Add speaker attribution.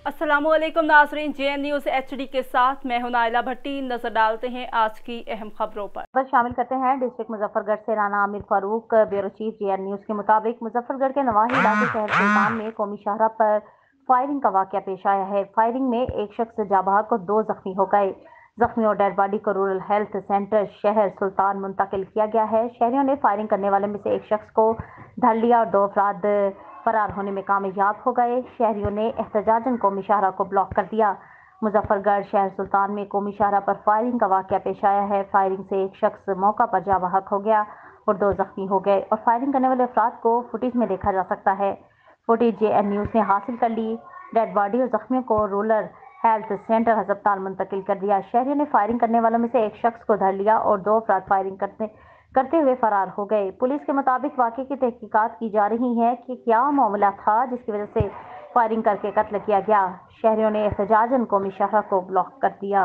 Speaker 1: अस्सलामुअलैकुम नाज़रीन, JN news HD के साथ मैं हूं नाइला भट्टी। नजर डालते हैं आज की अहम खबरों पर।
Speaker 2: शामिल करते हैं डिस्ट्रिक्ट मुजफ्फरगढ़ से Rana Aamir Farooq. Bureau chief JN news के मुताबिक मुजफ्फरगढ़ के नवाही इलाके शहर सुल्तान में कौमी शाहरा पर फायरिंग का वाकया पेश आया है। फायरिंग में एक शख्स जाबाक और 2 जख्मी हो गए। जख्मी और डेड बॉडी को रूरल हेल्थ सेंटर शहर सुल्तान मुंतकिल किया गया है। शहरियों ने फायरिंग करने वाले में से एक शख्स को धर लिया और 2 अफराद फरार होने में कामयाब हो गए। शहरियों ने एहतजाजन कौमी शाहरा को ब्लॉक कर दिया। मुजफ्फरगढ़ शहर सुल्तान में कौमी शाहरा पर फायरिंग का वाकया पेश आया है। फायरिंग से एक शख्स मौका पर जा बहक हो गया और 2 जख्मी हो गए और फायरिंग करने वाले अफराद को फुटेज में देखा जा सकता है। फुटेज JN न्यूज़ ने हासिल कर ली। डेड बॉडी और जख्मियों को रूरल हेल्थ सेंटर अस्पताल मुंतकिल कर दिया। शहरियों ने फायरिंग करने वालों में से एक शख्स को धर लिया और 2 अफराद फायरिंग करते हुए फरार हो गए। पुलिस के मुताबिक वाकये की तहकीकात की जा रही है कि क्या मामला था जिसकी वजह से फायरिंग करके कत्ल किया गया। शहरियों ने एहतजाजन कौमी शाहरा को ब्लॉक कर दिया।